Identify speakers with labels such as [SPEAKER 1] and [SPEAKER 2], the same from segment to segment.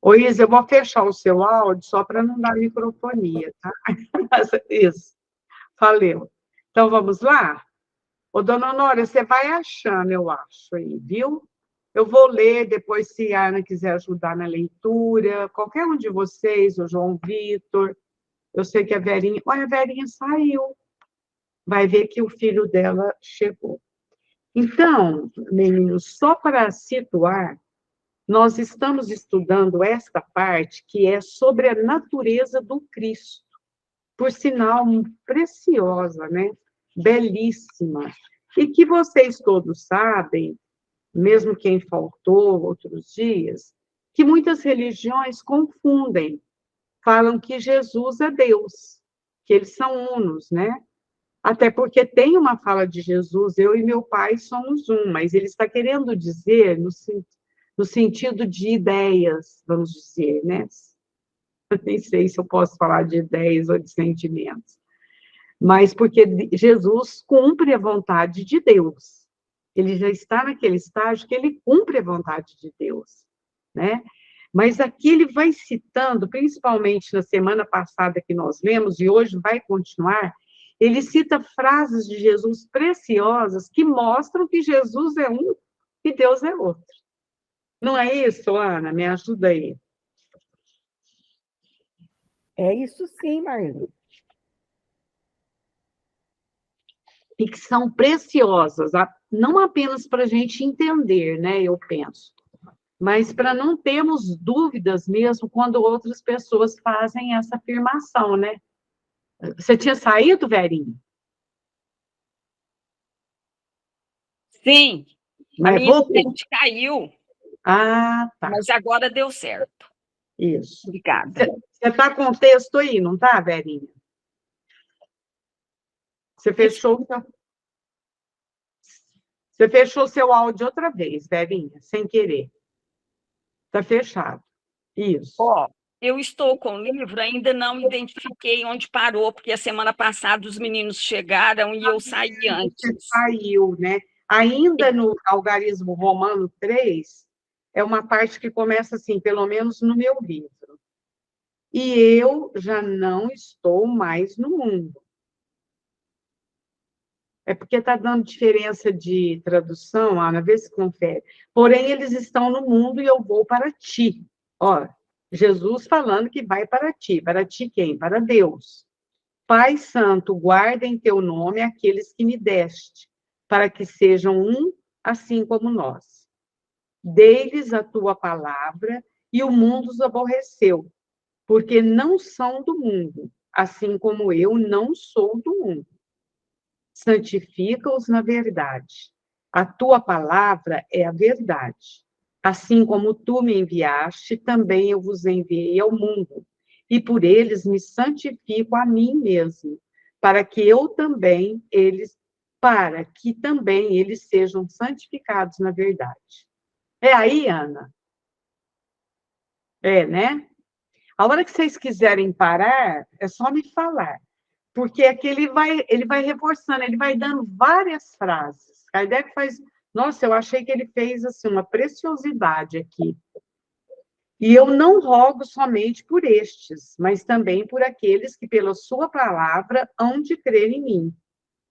[SPEAKER 1] Ô, Isa, eu vou fechar o seu áudio só para não dar microfonia, tá? Isso, valeu. Então, vamos lá? Ô, dona Honória, você vai achando, eu acho, aí, viu? Eu vou ler, depois, se a Ana quiser ajudar na leitura, qualquer um de vocês, o João Vitor, eu sei que a Verinha... Olha, a Verinha saiu. Vai ver que o filho dela chegou. Então, meninos, só para situar, nós estamos estudando esta parte que é sobre a natureza do Cristo. Por sinal, preciosa, né? Belíssima. E que vocês todos sabem, mesmo quem faltou outros dias, que muitas religiões confundem, falam que Jesus é Deus, que eles são unos, né? Até porque tem uma fala de Jesus, eu e meu pai somos um, mas ele está querendo dizer no sentido de ideias, vamos dizer, né? Eu nem sei se eu posso falar de ideias ou de sentimentos, mas porque Jesus cumpre a vontade de Deus. Ele já está naquele estágio que ele cumpre a vontade de Deus, né? Mas aqui ele vai citando, principalmente na semana passada que nós lemos, e hoje vai continuar, ele cita frases de Jesus preciosas que mostram que Jesus é um e Deus é outro. Não é isso, Ana? Me ajuda aí.
[SPEAKER 2] É isso sim, Marli.
[SPEAKER 1] E que são preciosas, não apenas para a gente entender, né, eu penso, mas para não termos dúvidas mesmo quando outras pessoas fazem essa afirmação, né? Você tinha saído, Verinha?
[SPEAKER 3] Sim,
[SPEAKER 1] Mas
[SPEAKER 3] a minha internet caiu.
[SPEAKER 1] Ah, tá.
[SPEAKER 3] Mas agora deu certo.
[SPEAKER 1] Isso.
[SPEAKER 3] Obrigada.
[SPEAKER 1] Você está com o texto aí, não está, Verinha? Você fechou seu áudio outra vez, Verinha, sem querer. Está fechado. Isso.
[SPEAKER 3] Ó, eu estou com o livro, ainda não identifiquei onde parou, porque a semana passada os meninos chegaram e eu saí antes.
[SPEAKER 1] Você saiu, né? Ainda no Algarismo Romano 3, é uma parte que começa assim, pelo menos no meu livro. E eu já não estou mais no mundo. É porque está dando diferença de tradução, Ana, vê se confere. Porém, eles estão no mundo e eu vou para ti. Ó, Jesus falando que vai para ti. Para ti quem? Para Deus. Pai Santo, guarda em teu nome aqueles que me deste, para que sejam um, assim como nós. Dei-lhes a tua palavra e o mundo os aborreceu, porque não são do mundo, assim como eu não sou do mundo. Santifica-os na verdade. A tua palavra é a verdade. Assim como tu me enviaste, também eu vos enviei ao mundo, e por eles me santifico a mim mesmo, para que também eles sejam santificados na verdade. É aí, Ana? É, né? A hora que vocês quiserem parar, é só me falar. Porque aqui ele vai reforçando, ele vai dando várias frases. Kardec faz... Nossa, eu achei que ele fez assim, uma preciosidade aqui. E eu não rogo somente por estes, mas também por aqueles que, pela sua palavra, hão de crer em mim,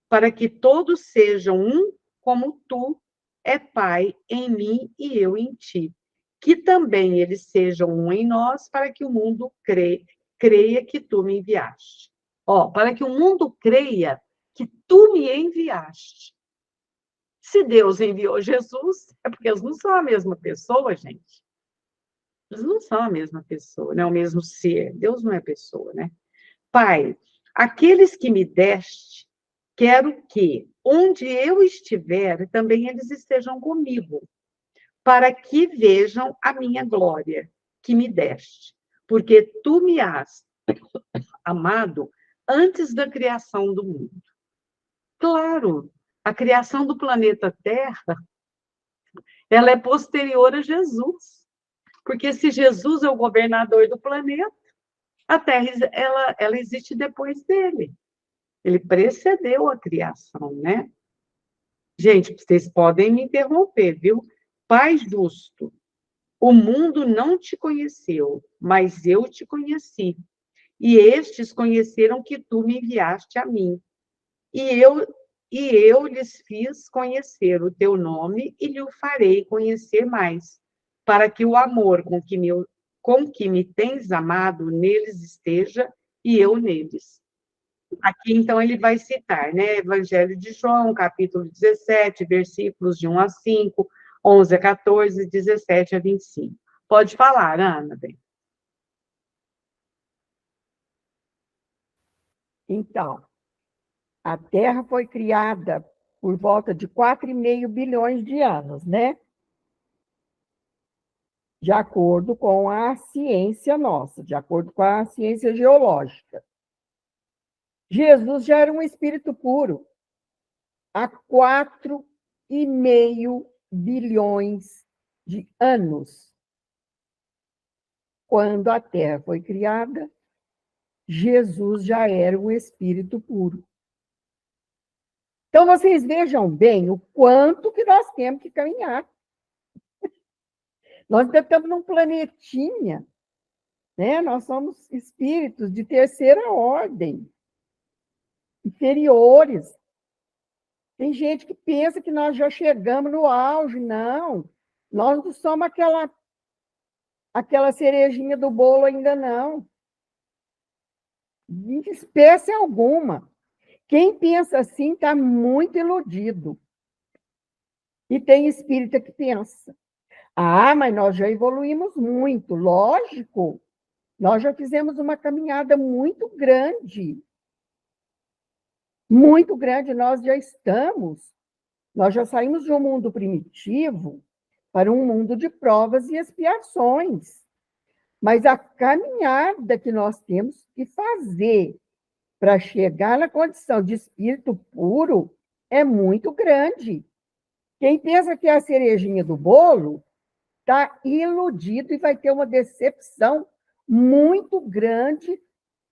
[SPEAKER 1] para que todos sejam um, como tu é Pai em mim e eu em ti. Que também eles sejam um em nós, para que o mundo creia que tu me enviaste. Ó, para que o mundo creia que tu me enviaste. Se Deus enviou Jesus, é porque eles não são a mesma pessoa, gente. Eles não são a mesma pessoa, não é o mesmo ser. Deus não é pessoa, né? Pai, aqueles que me deste, quero que, onde eu estiver, também eles estejam comigo, para que vejam a minha glória que me deste. Porque tu me has amado antes da criação do mundo. Claro, a criação do planeta Terra, ela é posterior a Jesus. Porque se Jesus é o governador do planeta, a Terra ela existe depois dele. Ele precedeu a criação, né? Gente, vocês podem me interromper, viu? Pai justo, O mundo não te conheceu, mas eu te conheci. E estes conheceram que tu me enviaste a mim. E eu, e eu lhes fiz conhecer o teu nome e lhe o farei conhecer mais, para que o amor com que me tens amado neles esteja e eu neles. Aqui, então, ele vai citar, né? Evangelho de João, capítulo 17, versículos de 1 a 5, 11 a 14, 17 a 25. Pode falar, Ana, bem.
[SPEAKER 2] Então, a Terra foi criada por volta de 4,5 bilhões de anos, né? De acordo com a ciência nossa, de acordo com a ciência geológica. Jesus já era um espírito puro há 4,5 bilhões de anos. Quando a Terra foi criada, Jesus já era um espírito puro. Então, vocês vejam bem o quanto que nós temos que caminhar. Nós estamos num planetinha, né? Nós somos espíritos de terceira ordem, inferiores. Tem gente que pensa que nós já chegamos no auge. Não, nós não somos aquela cerejinha do bolo ainda não. De espécie alguma. Quem pensa assim está muito iludido. E tem espírita que pensa. Ah, mas nós já evoluímos muito. Lógico, nós já fizemos uma caminhada muito grande. Muito grande, nós já saímos de um mundo primitivo para um mundo de provas e expiações. Mas a caminhada que nós temos que fazer para chegar na condição de espírito puro é muito grande. Quem pensa que é a cerejinha do bolo está iludido e vai ter uma decepção muito grande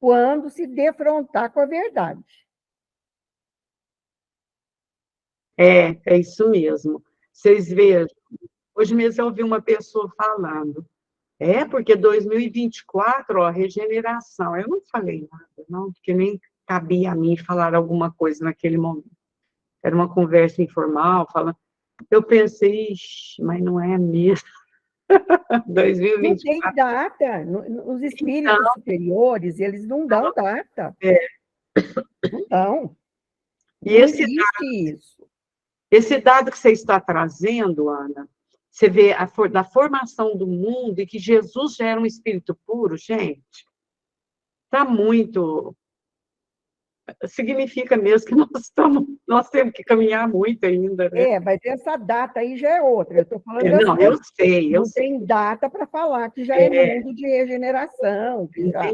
[SPEAKER 2] quando se defrontar com a verdade.
[SPEAKER 1] É isso mesmo. Vocês vejam, hoje mesmo eu ouvi uma pessoa falando, porque 2024, ó, regeneração. Eu não falei nada, não, porque nem cabia a mim falar alguma coisa naquele momento. Era uma conversa informal, falando. Eu pensei, ixi, mas não é mesmo.
[SPEAKER 2] Não tem
[SPEAKER 1] 2024.
[SPEAKER 2] data. Os espíritos
[SPEAKER 1] Então,
[SPEAKER 2] superiores, eles não dão data.
[SPEAKER 1] é.
[SPEAKER 2] Não dão.
[SPEAKER 1] E
[SPEAKER 2] Não existe isso.
[SPEAKER 1] esse dado que você está trazendo, Ana, você vê da formação do mundo e que Jesus já era um espírito puro, gente, está muito. Significa mesmo que nós temos que caminhar muito ainda, né?
[SPEAKER 2] Mas essa data aí já é outra. Eu estou falando
[SPEAKER 1] Não, eu sei,
[SPEAKER 2] não tem data para falar que já é mundo de regeneração. Que já,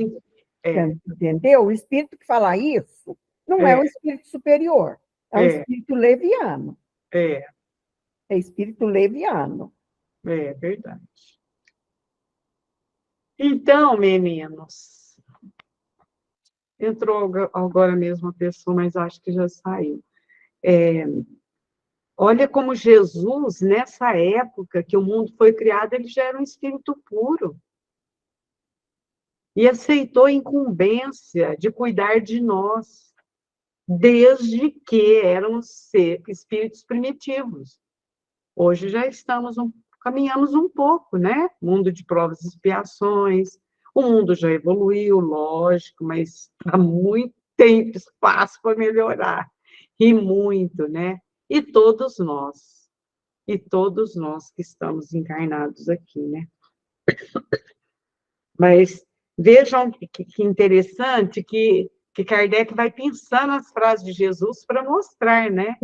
[SPEAKER 2] entendeu? O espírito que fala isso não é um espírito superior, é um espírito leviano.
[SPEAKER 1] É
[SPEAKER 2] espírito leviano.
[SPEAKER 1] É verdade. Então, meninos, entrou agora mesmo a pessoa, mas acho que já saiu. Olha como Jesus, nessa época que o mundo foi criado, ele já era um espírito puro. E aceitou a incumbência de cuidar de nós, desde que éramos espíritos primitivos. Hoje já caminhamos um pouco, né? Mundo de provas e expiações. O mundo já evoluiu, lógico, mas há muito tempo, espaço para melhorar. E muito, né? E todos nós que estamos encarnados aqui, né? Mas vejam que interessante que Kardec vai pensando as frases de Jesus para mostrar, né?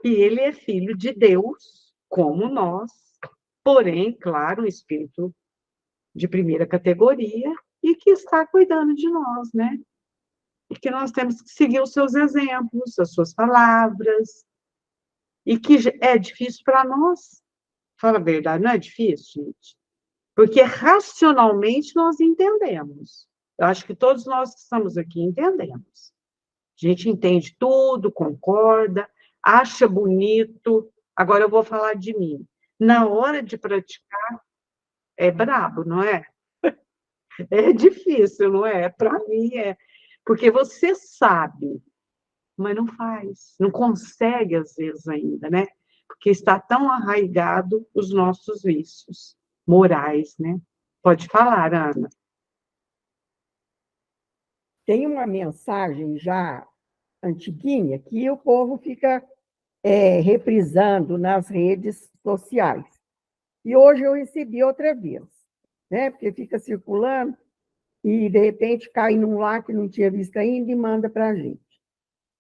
[SPEAKER 1] Que ele é filho de Deus, como nós, porém, claro, um espírito de primeira categoria e que está cuidando de nós, né? E que nós temos que seguir os seus exemplos, as suas palavras, e que é difícil para nós. Fala a verdade, não é difícil, gente? Porque racionalmente nós entendemos. Eu acho que todos nós que estamos aqui entendemos. A gente entende tudo, concorda, acha bonito. Agora eu vou falar de mim. Na hora de praticar, É brabo, não é? É difícil, não é? Para mim é. Porque você sabe, mas não faz, não consegue às vezes ainda, né? Porque está tão arraigado os nossos vícios morais, né? Pode falar, Ana.
[SPEAKER 2] Tem uma mensagem já antiguinha que o povo fica reprisando nas redes sociais. E hoje eu recebi outra vez, né? Porque fica circulando e, de repente, cai num lá que não tinha visto ainda e manda para a gente.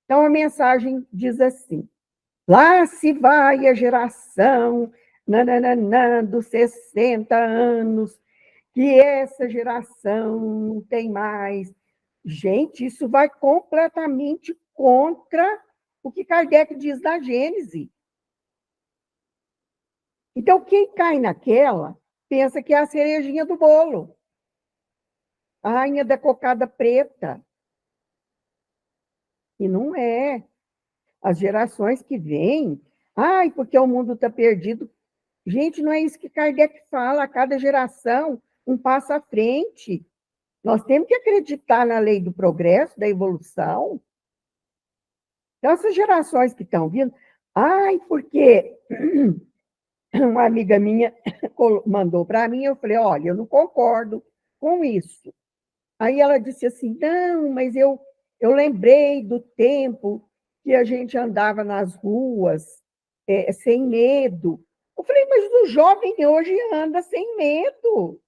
[SPEAKER 2] Então, a mensagem diz assim: lá se vai a geração nananã, dos 60 anos, que essa geração não tem mais. Gente, isso vai completamente contra o que Kardec diz da Gênese. Então, quem cai naquela, pensa que é a cerejinha do bolo, a rainha da cocada preta. E não é. As gerações que vêm, ai, porque o mundo está perdido. Gente, não é isso que Kardec fala, a cada geração um passo à frente. Nós temos que acreditar na lei do progresso, da evolução. Então, essas gerações que estão vindo, ai, porque uma amiga minha mandou para mim, eu falei, olha, eu não concordo com isso. Aí ela disse assim, não, mas eu lembrei do tempo que a gente andava nas ruas sem medo. Eu falei, mas o jovem hoje anda sem medo.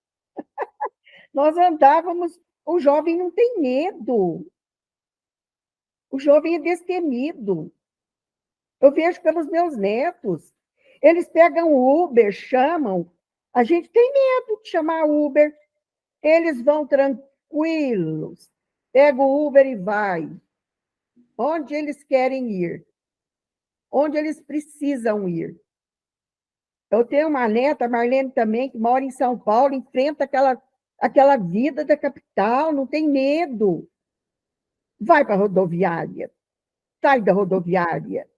[SPEAKER 2] Nós andávamos, o jovem não tem medo. O jovem é destemido. Eu vejo pelos meus netos. Eles pegam Uber, chamam. A gente tem medo de chamar Uber. Eles vão tranquilos. Pega o Uber e vai. Onde eles querem ir. Onde eles precisam ir. Eu tenho uma neta, a Marlene também, que mora em São Paulo, enfrenta aquela vida da capital, não tem medo. Vai para a rodoviária, sai da rodoviária,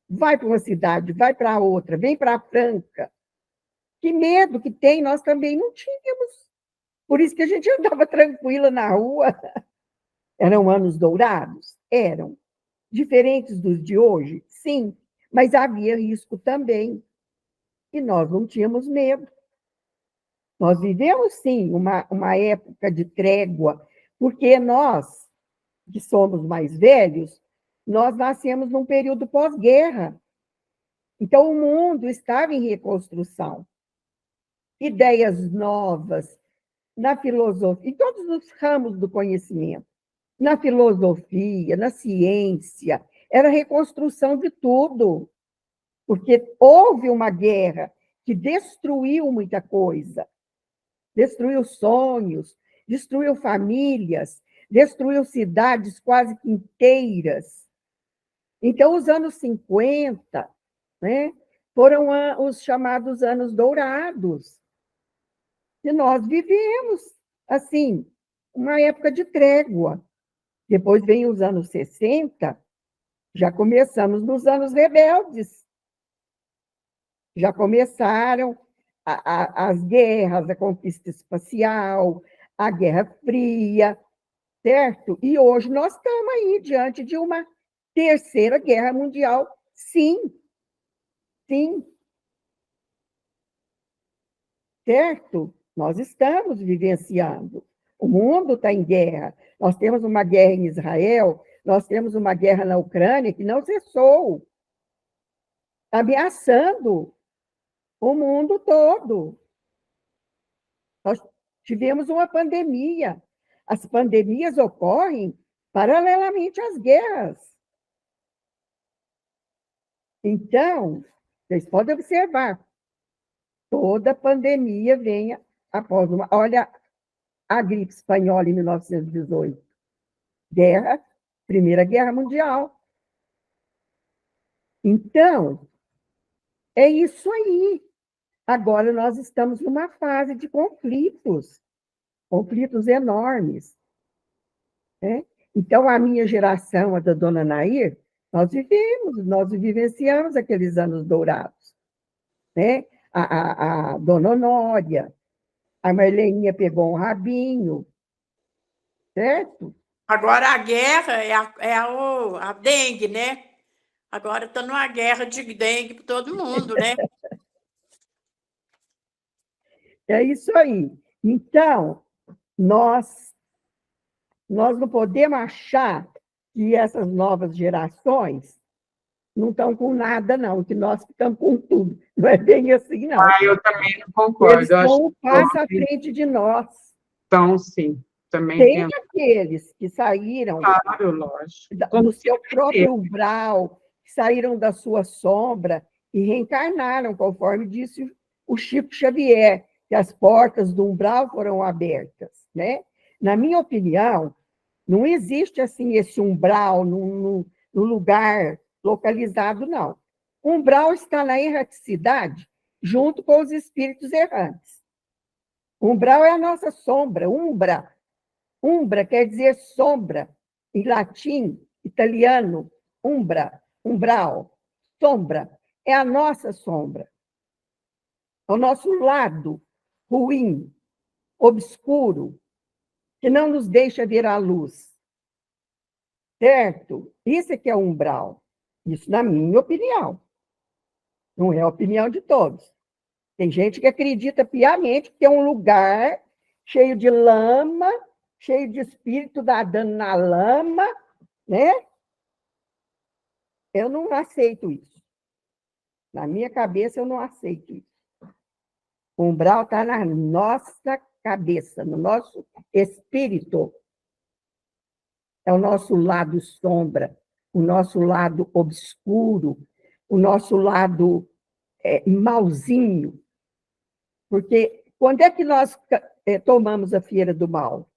[SPEAKER 2] vai para uma cidade, vai para outra, vem para a Franca. Que medo que tem, nós também não tínhamos. Por isso que a gente andava tranquila na rua. Eram anos dourados? Eram. Diferentes dos de hoje? Sim, mas havia risco também. E nós não tínhamos medo. Nós vivemos, sim, uma época de trégua, porque nós, que somos mais velhos, nós nascemos num período pós-guerra. Então, o mundo estava em reconstrução. Ideias novas na filosofia, em todos os ramos do conhecimento, na filosofia, na ciência, era reconstrução de tudo, porque houve uma guerra que destruiu muita coisa, destruiu sonhos, destruiu famílias, destruiu cidades quase que inteiras. Então, os anos 50, né, foram os chamados anos dourados. E nós vivemos, assim, uma época de trégua. Depois vem os anos 60, já começamos nos anos rebeldes. Já começaram as guerras, a conquista espacial, a Guerra Fria, certo? E hoje nós estamos aí diante de uma terceira guerra mundial. Sim, sim. Certo? Nós estamos vivenciando. O mundo está em guerra. Nós temos uma guerra em Israel, nós temos uma guerra na Ucrânia que não cessou, ameaçando o mundo todo. Nós tivemos uma pandemia. As pandemias ocorrem paralelamente às guerras. Então, vocês podem observar, toda pandemia vem após uma... Olha, a gripe espanhola em 1918. Guerra, Primeira Guerra Mundial. Então, é isso aí. Agora nós estamos numa fase de conflitos enormes. Né? Então, a minha geração, a da dona Nair, nós vivenciamos aqueles anos dourados. Né? A dona Honória, A Marleninha pegou um rabinho, certo?
[SPEAKER 4] Agora a guerra a dengue, né? Agora está numa guerra de dengue para todo mundo, né?
[SPEAKER 2] É isso aí. Então, nós não podemos achar que essas novas gerações não estão com nada, não, que nós estamos com tudo. Não é bem assim, não.
[SPEAKER 1] Eu também não concordo.
[SPEAKER 2] Eles estão um passo à frente de nós.
[SPEAKER 1] Então, sim, também
[SPEAKER 2] Tem
[SPEAKER 1] penso.
[SPEAKER 2] aqueles que saíram
[SPEAKER 1] Claro, lógico.
[SPEAKER 2] do seu próprio umbral, que saíram da sua sombra e reencarnaram, conforme disse o Chico Xavier, que as portas do umbral foram abertas, né? Na minha opinião, não existe assim esse umbral num lugar localizado, não. O umbral está na erraticidade junto com os espíritos errantes. O umbral é a nossa sombra, umbra. Umbra quer dizer sombra, em latim, italiano, umbra, umbral, sombra. É a nossa sombra. É o nosso lado ruim, obscuro, que não nos deixa ver a luz. Certo? Isso é que é umbral. Isso na minha opinião. Não é a opinião de todos. Tem gente que acredita piamente que é um lugar cheio de lama, cheio de espírito nadando na lama, né? Eu não aceito isso. Na minha cabeça, eu não aceito isso. O umbral está na nossa cabeça, no nosso espírito. É o nosso lado sombra, o nosso lado obscuro, o nosso lado malzinho. Porque quando é que nós tomamos a feira do mal?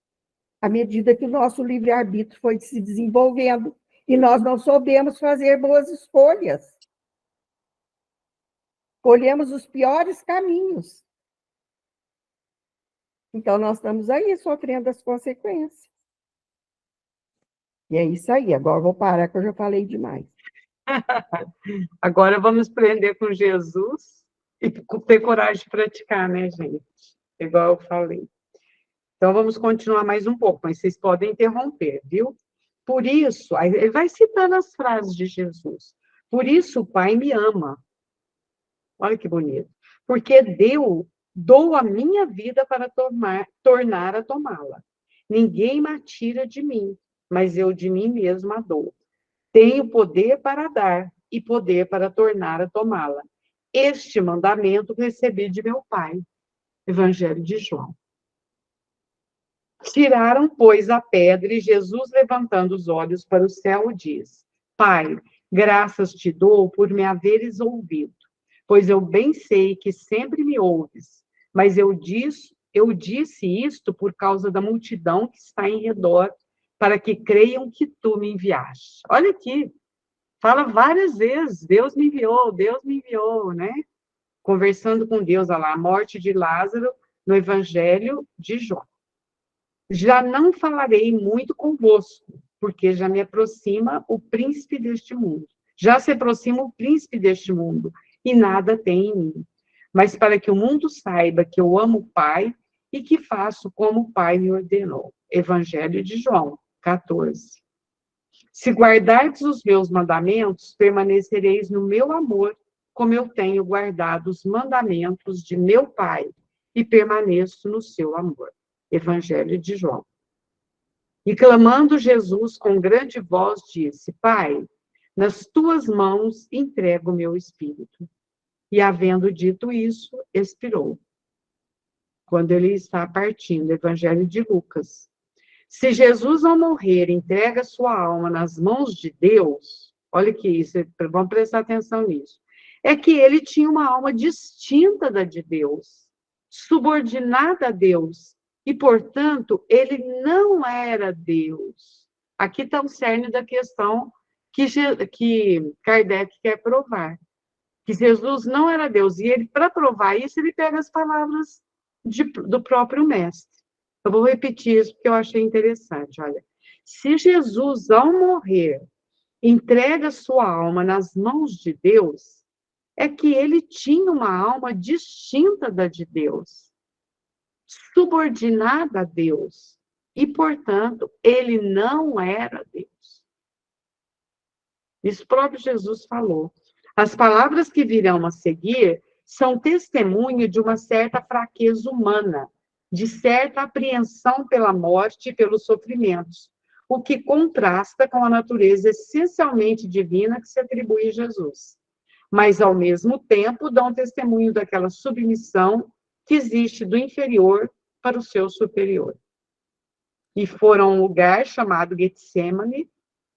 [SPEAKER 2] À medida que o nosso livre-arbítrio foi se desenvolvendo e nós não soubemos fazer boas escolhas. Escolhemos os piores caminhos. Então, nós estamos aí sofrendo as consequências. E é isso aí. Agora eu vou parar, que eu já falei demais.
[SPEAKER 1] Agora vamos aprender com Jesus e ter coragem de praticar, né, gente? Igual eu falei. Então, vamos continuar mais um pouco, mas vocês podem interromper, viu? Por isso, aí ele vai citando as frases de Jesus. Por isso o Pai me ama. Olha que bonito. Porque dou a minha vida para tornar a tomá-la. Ninguém me tira de mim, mas eu de mim mesma dou. Tenho poder para dar e poder para tornar a tomá-la. Este mandamento recebi de meu Pai. Evangelho de João. Tiraram, pois, a pedra, e Jesus, levantando os olhos para o céu, diz: Pai, graças te dou por me haveres ouvido, pois eu bem sei que sempre me ouves, mas eu disse isto por causa da multidão que está em redor, para que creiam que tu me enviaste. Olha aqui, fala várias vezes, Deus me enviou, né? Conversando com Deus, olha lá, a morte de Lázaro no Evangelho de João. Já não falarei muito convosco, porque já me aproxima o príncipe deste mundo. Já se aproxima o príncipe deste mundo, e nada tem em mim. Mas para que o mundo saiba que eu amo o Pai e que faço como o Pai me ordenou. Evangelho de João, 14. Se guardardes os meus mandamentos, permanecereis no meu amor, como eu tenho guardado os mandamentos de meu Pai, e permaneço no seu amor. Evangelho de João. E clamando Jesus com grande voz, disse: Pai, nas tuas mãos entrego o meu espírito. E havendo dito isso, expirou. Quando ele está partindo, Evangelho de Lucas. Se Jesus, ao morrer, entrega sua alma nas mãos de Deus, olha que isso, vamos prestar atenção nisso, é que ele tinha uma alma distinta da de Deus, subordinada a Deus, e, portanto, ele não era Deus. Aqui está o cerne da questão que Kardec quer provar, que Jesus não era Deus, e ele, para provar isso, ele pega as palavras do próprio Mestre. Eu vou repetir isso porque eu achei interessante. Olha, se Jesus, ao morrer, entrega sua alma nas mãos de Deus, é que ele tinha uma alma distinta da de Deus. subordinada a Deus. E, portanto, ele não era Deus. Isso o próprio Jesus falou. As palavras que virão a seguir são testemunho de uma certa fraqueza humana, de certa apreensão pela morte e pelos sofrimentos, o que contrasta com a natureza essencialmente divina que se atribui a Jesus. Mas, ao mesmo tempo, dão testemunho daquela submissão que existe do inferior para o seu superior. E foram a um lugar chamado Getsemane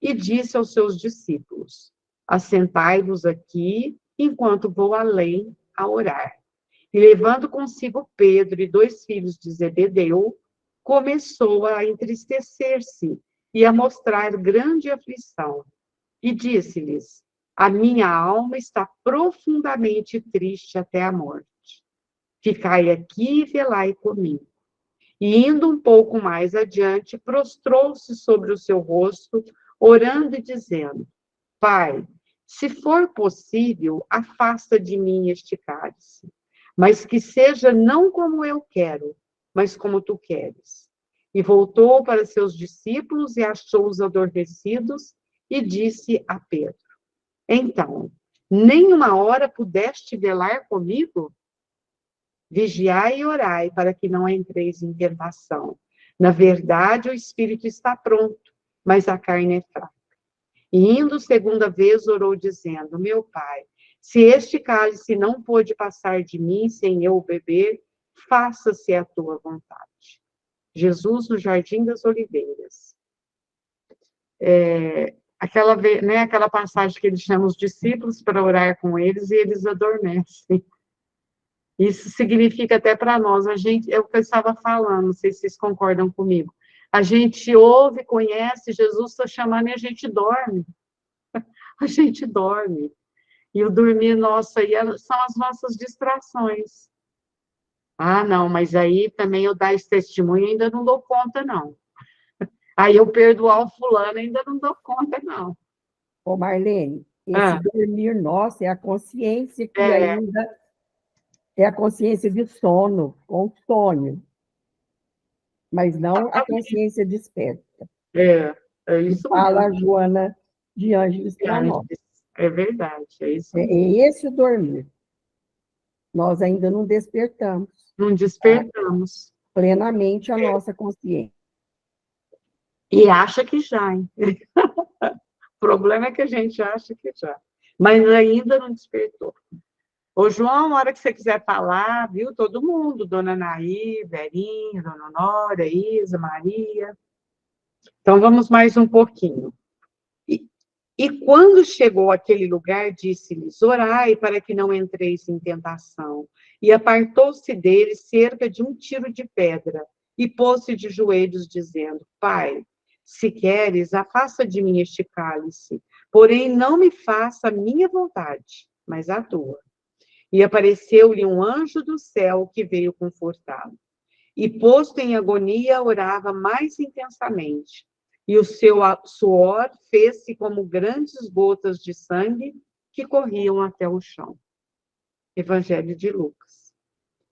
[SPEAKER 1] e disse aos seus discípulos: assentai-vos aqui, enquanto vou além a orar. E levando consigo Pedro e 2 filhos de Zebedeu, começou a entristecer-se e a mostrar grande aflição. E disse-lhes: a minha alma está profundamente triste até a morte. Ficai aqui e velai comigo. E indo um pouco mais adiante, prostrou-se sobre o seu rosto, orando e dizendo: Pai, se for possível, afasta de mim este cálice, mas que seja não como eu quero, mas como tu queres. E voltou para seus discípulos e achou-os adormecidos e disse a Pedro: então, nem uma hora pudeste velar comigo? Vigiai e orai para que não entreis em tentação. Na verdade, o espírito está pronto, mas a carne é fraca. E indo segunda vez, orou dizendo: meu Pai, se este cálice não pôde passar de mim sem eu o beber, faça-se a tua vontade. Jesus no Jardim das Oliveiras. Aquela passagem que ele chama os discípulos para orar com eles e eles adormecem. Isso significa até para nós, é o que eu estava falando, não sei se vocês concordam comigo. A gente ouve, conhece, Jesus está chamando e a gente dorme. A gente dorme. E o dormir nosso aí são as nossas distrações. Ah, não, mas aí também eu dar esse testemunho ainda não dou conta, não. Aí eu perdoar o fulano ainda não dou conta, não.
[SPEAKER 2] Ô, Marlene, esse dormir nosso é a consciência que ainda é a consciência de sono, com sonho, mas não a consciência desperta.
[SPEAKER 1] É isso
[SPEAKER 2] fala
[SPEAKER 1] mesmo.
[SPEAKER 2] A Joana de Ângeles para nós.
[SPEAKER 1] É verdade, é isso mesmo.
[SPEAKER 2] É esse o dormir. Nós ainda não despertamos.
[SPEAKER 1] Não despertamos.
[SPEAKER 2] Plenamente a nossa consciência.
[SPEAKER 1] E acha que já, hein? O problema é que a gente acha que já. Mas ainda não despertou. Ô, João, a hora que você quiser falar, viu? Todo mundo, Dona Naí, Verinha, Dona Honora, Isa, Maria. Então, vamos mais um pouquinho. E quando chegou àquele lugar, disse-lhes: orai para que não entreis em tentação. E apartou-se deles cerca de 1 tiro de pedra, e pôs-se de joelhos, dizendo: Pai, se queres, afasta de mim este cálice, porém não me faça a minha vontade, mas a tua. E apareceu-lhe um anjo do céu que veio confortá-lo. E, posto em agonia, orava mais intensamente. E o seu suor fez-se como grandes gotas de sangue que corriam até o chão. Evangelho de Lucas.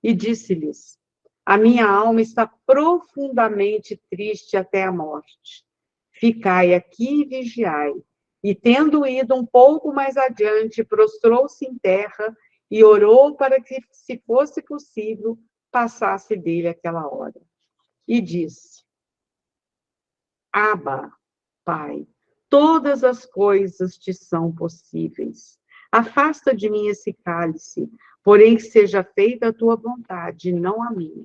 [SPEAKER 1] E disse-lhes: a minha alma está profundamente triste até a morte. Ficai aqui e vigiai. E, tendo ido um pouco mais adiante, prostrou-se em terra e orou para que, se fosse possível, passasse dele aquela hora. E disse: Abba, Pai, todas as coisas te são possíveis. Afasta de mim esse cálice, porém que seja feita a tua vontade, não a minha.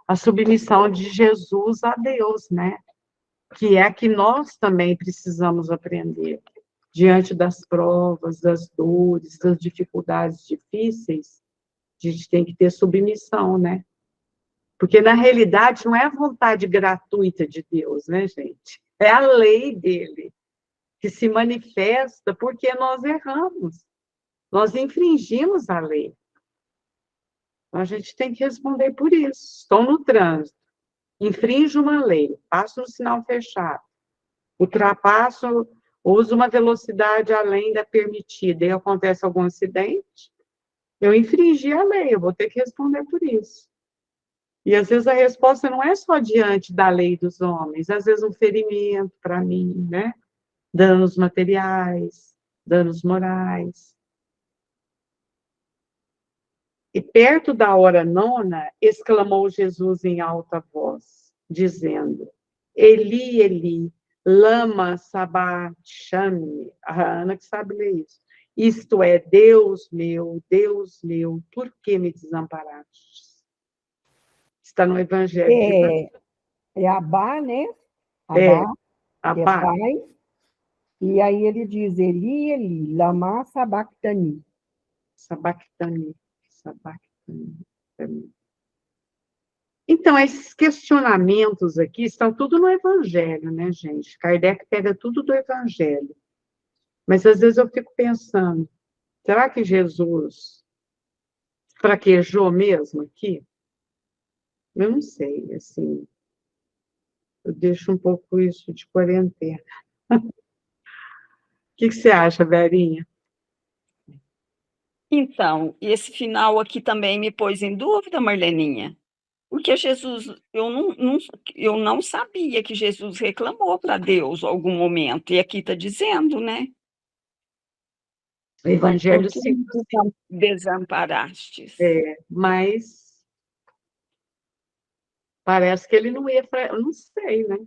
[SPEAKER 1] A submissão de Jesus a Deus, né? Que é a que nós também precisamos aprender. Diante das provas, das dores, das dificuldades difíceis, a gente tem que ter submissão, né? Porque, na realidade, não é a vontade gratuita de Deus, né, gente? É a lei dele, que se manifesta porque nós erramos. Nós infringimos a lei. Então, a gente tem que responder por isso. Estou no trânsito, infrinjo uma lei, passo no sinal fechado, ultrapasso, uso uma velocidade além da permitida e acontece algum acidente, eu infringi a lei, eu vou ter que responder por isso. E às vezes a resposta não é só diante da lei dos homens, às vezes um ferimento para mim, né? Danos materiais, danos morais. E perto da hora nona, exclamou Jesus em alta voz, dizendo: Eli, Eli, lama sabachthani. A Ana que sabe ler isso. Isto é, Deus meu, por que me desamparaste? Está no Evangelho de Mateus.
[SPEAKER 2] É Abá, né?
[SPEAKER 1] É,
[SPEAKER 2] Abá, é
[SPEAKER 1] Abá,
[SPEAKER 2] pai. E aí ele diz, Eli, Eli, lama sabachthani.
[SPEAKER 1] sabachthani. Então, esses questionamentos aqui estão tudo no Evangelho, né, gente? Kardec pega tudo do Evangelho. Mas às vezes eu fico pensando, será que Jesus fraquejou mesmo aqui? Eu não sei, assim, eu deixo um pouco isso de quarentena. O que você acha, Verinha?
[SPEAKER 3] Então, esse final aqui também me pôs em dúvida, Marleninha, porque Jesus, eu não sabia que Jesus reclamou para Deus em algum momento, e aqui está dizendo, né?
[SPEAKER 1] O Evangelho
[SPEAKER 3] Por que
[SPEAKER 1] sim,
[SPEAKER 3] me desamparastes?
[SPEAKER 1] mas parece que ele não ia, eu não sei, né?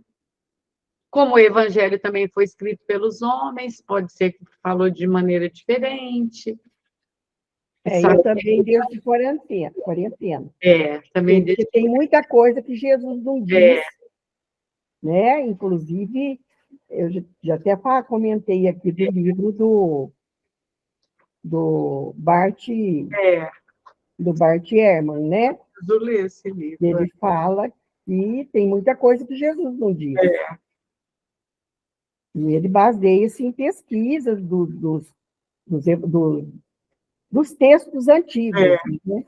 [SPEAKER 1] Como o Evangelho também foi escrito pelos homens, pode ser que falou de maneira diferente.
[SPEAKER 2] Eu também deixo de quarentena.
[SPEAKER 1] Também
[SPEAKER 2] Porque tem muita coisa que Jesus não diz, né? Inclusive, eu já até comentei aqui do livro do Bart Ehrman, né?
[SPEAKER 1] preciso ler esse livro.
[SPEAKER 2] Ele fala que tem muita coisa que Jesus não diz. E ele baseia-se em pesquisas dos textos antigos, né?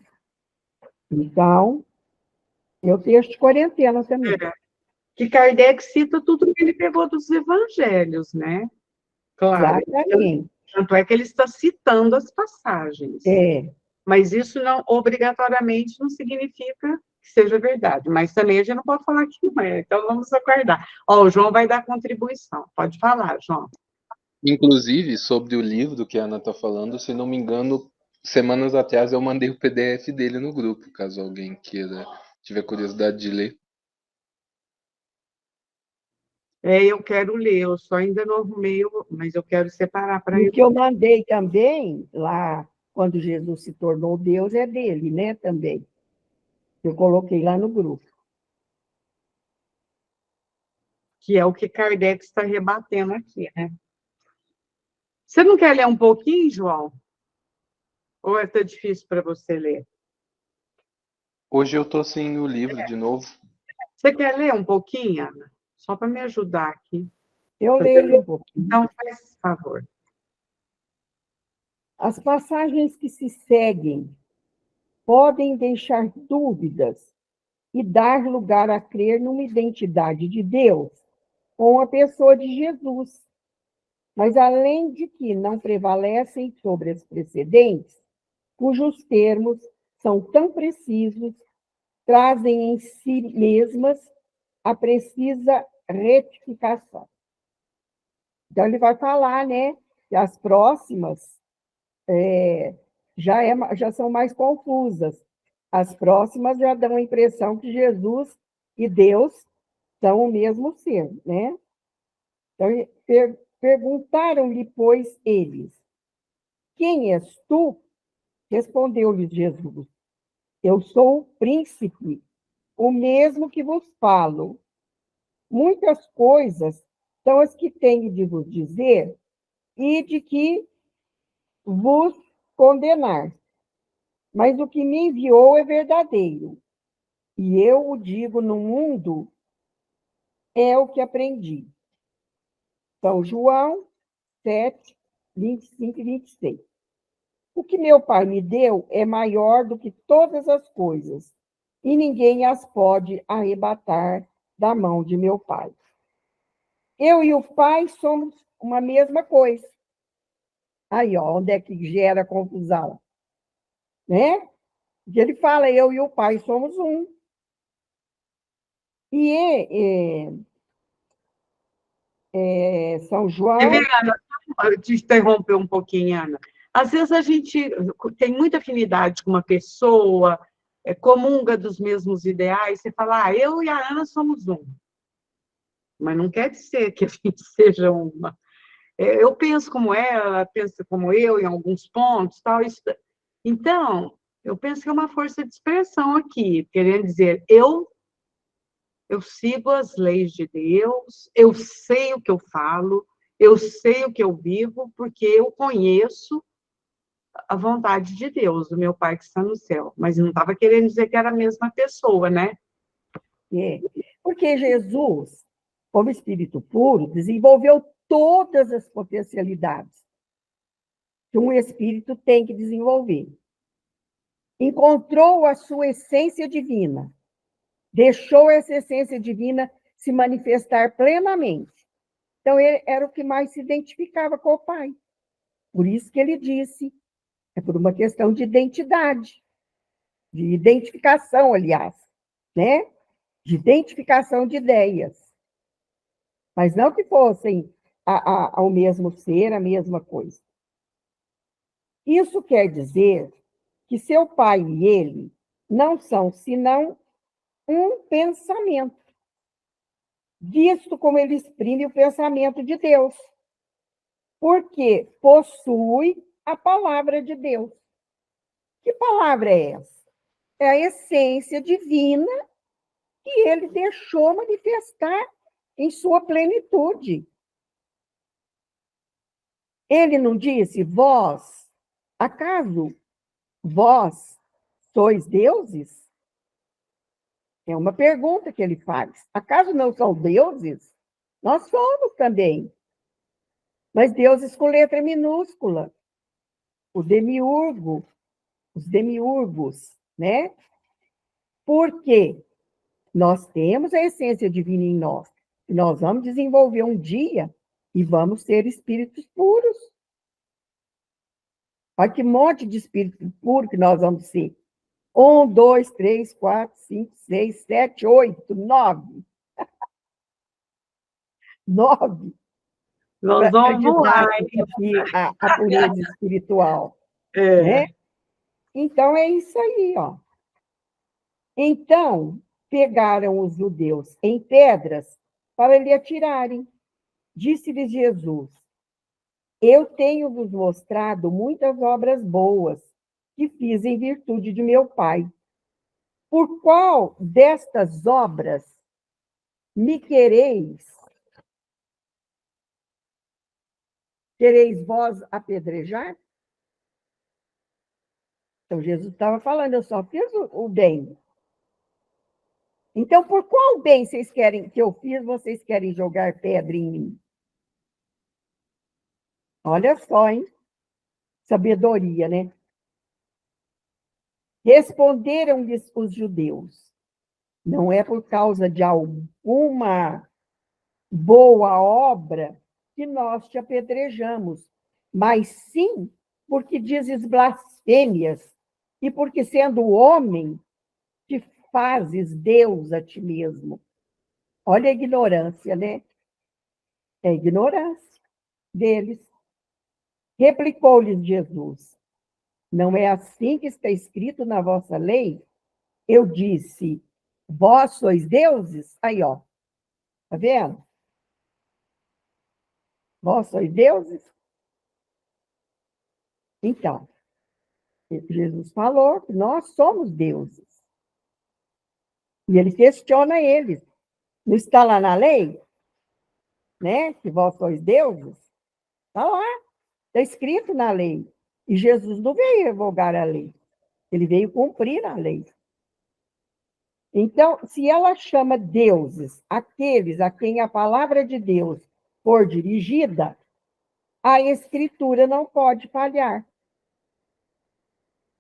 [SPEAKER 2] Então, eu texto de quarentena também.
[SPEAKER 1] Que Kardec cita tudo que ele pegou dos evangelhos, né? Claro.
[SPEAKER 2] Exatamente.
[SPEAKER 1] Tanto é que ele está citando as passagens. Mas isso não, obrigatoriamente, não significa que seja verdade. Mas também a gente não pode falar que não é. Então, vamos aguardar. Ó, o João vai dar contribuição. Pode falar, João.
[SPEAKER 5] Inclusive, sobre o livro que a Ana está falando, se não me engano, semanas atrás eu mandei o PDF dele no grupo, caso alguém queira, tiver curiosidade de ler.
[SPEAKER 1] Eu quero ler, eu só ainda não arrumei, mas eu quero separar para
[SPEAKER 2] E
[SPEAKER 1] ele.
[SPEAKER 2] o que eu mandei também, lá, quando Jesus se tornou Deus, é dele, né, também. Eu coloquei lá no grupo.
[SPEAKER 1] Que é o que Kardec está rebatendo aqui, né? Você não quer ler um pouquinho, João? Ou é tão difícil para você ler?
[SPEAKER 5] Hoje eu estou sem o livro de novo.
[SPEAKER 1] Você quer ler um pouquinho, Ana? Só para me ajudar aqui.
[SPEAKER 2] Eu leio um pouquinho.
[SPEAKER 1] Então, faz favor.
[SPEAKER 2] As passagens que se seguem podem deixar dúvidas e dar lugar a crer numa identidade de Deus com a pessoa de Jesus. Mas, além de que não prevalecem sobre as precedentes, cujos termos são tão precisos, trazem em si mesmas a precisa retificação. Então, ele vai falar, né, que as próximas já são mais confusas. As próximas já dão a impressão que Jesus e Deus são o mesmo ser, né? Então, perguntaram-lhe, pois, eles: quem és tu? Respondeu-lhes Jesus: eu sou o príncipe, o mesmo que vos falo. Muitas coisas são as que tenho de vos dizer e de que vos condenar. Mas o que me enviou é verdadeiro, e eu o digo no mundo, é o que aprendi. São João 7, 25 e 26. O que meu Pai me deu é maior do que todas as coisas, e ninguém as pode arrebatar da mão de meu Pai. Eu e o Pai somos uma mesma coisa. Aí, ó, onde é que gera confusão? Né? Porque ele fala, eu e o Pai somos um. E São João...
[SPEAKER 1] Ana, eu te interromper um pouquinho, Ana. Às vezes a gente tem muita afinidade com uma pessoa, comunga dos mesmos ideais, você fala, eu e a Ana somos um. Mas não quer dizer que a gente seja uma. Eu penso como ela pensa como eu em alguns pontos, tal. Então, eu penso que é uma força de expressão aqui, querendo dizer, eu sigo as leis de Deus, eu sei o que eu falo, eu sei o que eu vivo, porque eu conheço a vontade de Deus, do meu Pai que está no céu. Mas não estava querendo dizer que era a mesma pessoa, né?
[SPEAKER 2] Porque Jesus, como Espírito puro, desenvolveu todas as potencialidades que um espírito tem que desenvolver. Encontrou a sua essência divina, deixou essa essência divina se manifestar plenamente. Então, ele era o que mais se identificava com o Pai. Por isso que ele disse, é por uma questão de identidade, de identificação, aliás, né? De identificação de ideias. Mas não que fossem ao mesmo ser, a mesma coisa. Isso quer dizer que seu pai e ele não são senão um pensamento, visto como ele exprime o pensamento de Deus, porque possui a palavra de Deus. Que palavra é essa? É a essência divina que ele deixou manifestar em sua plenitude. Ele não disse, acaso vós sois deuses? É uma pergunta que ele faz. Acaso não são deuses? Nós somos também. Mas deuses com letra minúscula. O demiurgo, os demiurgos, né? Porque nós temos a essência divina em nós. E nós vamos desenvolver um dia e vamos ser espíritos puros. Olha que monte de espírito puro que nós vamos ser. 1, 2, 3, 4, 5, 6, 7, 8, 9. 9.
[SPEAKER 1] Nós vamos voar.
[SPEAKER 2] A pureza espiritual. Né? Então, é isso aí. Ó. Então, pegaram os judeus em pedras para lhe atirarem. Disse-lhes Jesus, eu tenho vos mostrado muitas obras boas que fiz em virtude de meu Pai. Por qual destas obras me quereis vós apedrejar? Então, Jesus estava falando, eu só fiz o bem. Então, por qual bem vocês querem que eu fiz, vocês querem jogar pedra em mim? Olha só, hein? Sabedoria, né? Responderam-lhes os judeus, não é por causa de alguma boa obra que nós te apedrejamos, mas sim porque dizes blasfêmias e porque, sendo homem, te fazes Deus a ti mesmo. Olha a ignorância, né? É a ignorância deles. Replicou-lhes Jesus, não é assim que está escrito na vossa lei? Eu disse, vós sois deuses? Aí, ó. Tá vendo? Vós sois deuses? Então, Jesus falou que nós somos deuses. E ele questiona eles. Não está lá na lei? Né? Que vós sois deuses? Está lá. Está escrito na lei. E Jesus não veio revogar a lei. Ele veio cumprir a lei. Então, se ela chama deuses aqueles a quem a palavra de Deus for dirigida, a Escritura não pode falhar.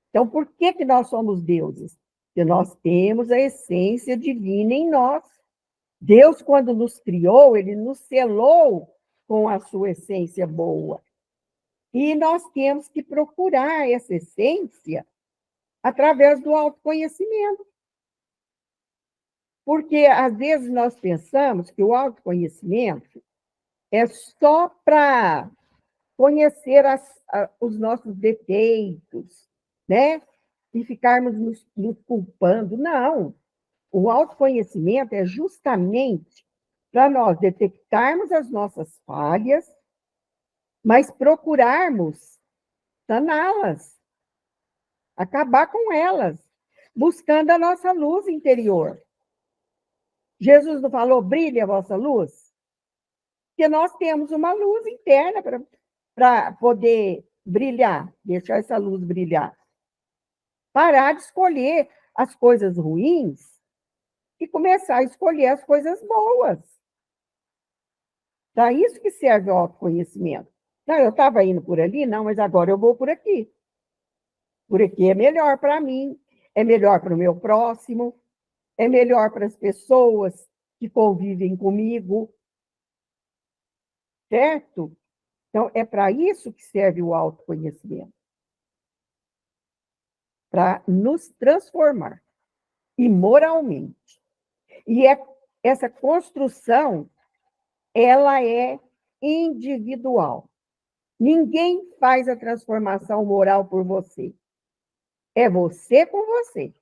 [SPEAKER 2] Então, por que nós somos deuses? Porque nós temos a essência divina em nós. Deus, quando nos criou, ele nos selou com a sua essência boa. E nós temos que procurar essa essência através do autoconhecimento. Porque, às vezes, nós pensamos que o autoconhecimento é só para conhecer os nossos defeitos, né? E ficarmos nos culpando. Não. O autoconhecimento é justamente para nós detectarmos as nossas falhas, mas procurarmos saná-las, acabar com elas, buscando a nossa luz interior. Jesus não falou, brilhe a vossa luz? Porque nós temos uma luz interna para poder brilhar, deixar essa luz brilhar. Parar de escolher as coisas ruins e começar a escolher as coisas boas. Para isso que serve o autoconhecimento. Não, eu estava indo por ali, não, mas agora eu vou por aqui. Por aqui é melhor para mim, é melhor para o meu próximo, é melhor para as pessoas que convivem comigo. Certo? Então, é para isso que serve o autoconhecimento. Para nos transformar, e moralmente. E essa construção, ela é individual. Ninguém faz a transformação moral por você. É você com você.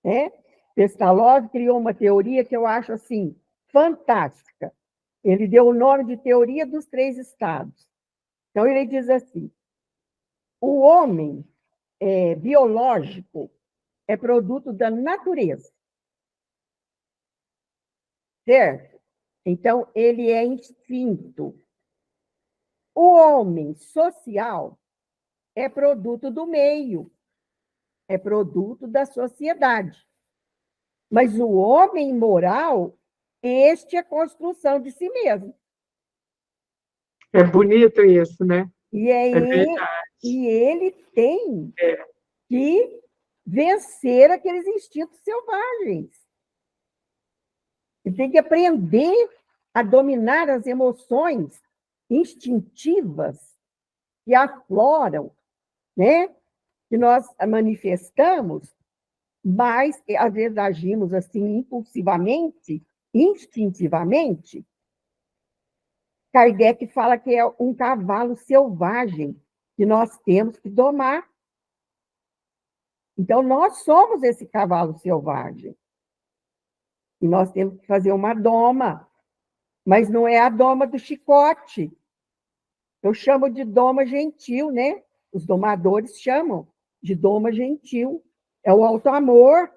[SPEAKER 2] Né? Pestalozzi criou uma teoria que eu acho assim fantástica. Ele deu o nome de teoria dos 3 estados. Então, ele diz assim, o homem biológico é produto da natureza. Certo? Então, ele é instinto. O homem social é produto do meio, é produto da sociedade. Mas o homem moral, este é construção de si mesmo.
[SPEAKER 1] É bonito isso, né?
[SPEAKER 2] E ele tem que vencer aqueles instintos selvagens. Ele tem que aprender a dominar as emoções instintivas que afloram, né? Que nós manifestamos, mas às vezes agimos assim impulsivamente, instintivamente. Kardec fala que é um cavalo selvagem que nós temos que domar. Então, nós somos esse cavalo selvagem. E nós temos que fazer uma doma. Mas não é a doma do chicote. Eu chamo de doma gentil, né? Os domadores chamam de doma gentil. É o auto-amor.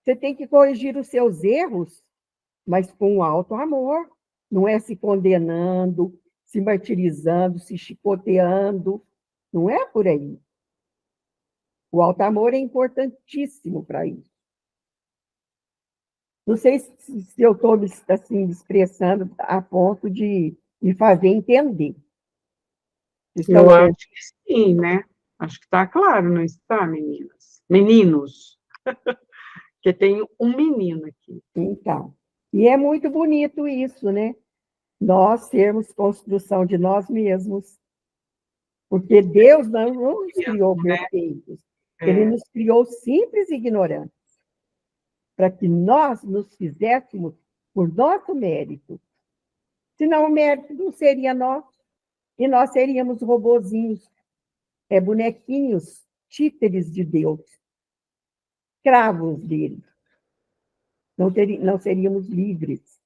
[SPEAKER 2] Você tem que corrigir os seus erros, mas com auto-amor. Não é se condenando, se martirizando, se chicoteando. Não é por aí. O auto-amor é importantíssimo para isso. Não sei se eu estou assim, me expressando a ponto de me fazer entender.
[SPEAKER 1] Eu acho que sim, né? Acho que está claro, não está, meninas? Meninos. Porque tem um menino aqui.
[SPEAKER 2] Então, e é muito bonito isso, né? Nós sermos construção de nós mesmos. Porque Deus não nos criou perfeitos. Ele nos criou simples e ignorantes. Para que nós nos fizéssemos por nosso mérito. Senão o mérito não seria nosso. E nós seríamos robozinhos, bonequinhos, títeres de Deus. Escravos dele. Não seríamos livres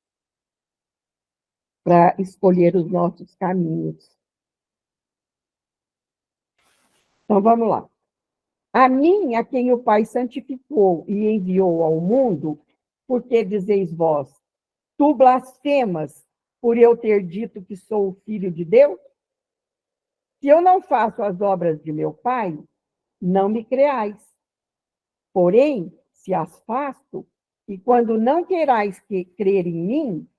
[SPEAKER 2] para escolher os nossos caminhos. Então, vamos lá. A mim, a quem o Pai santificou e enviou ao mundo, por que dizeis vós, tu blasfemas por eu ter dito que sou o Filho de Deus? Se eu não faço as obras de meu Pai, não me creais. Porém, se as faço, e quando não querais crer em mim,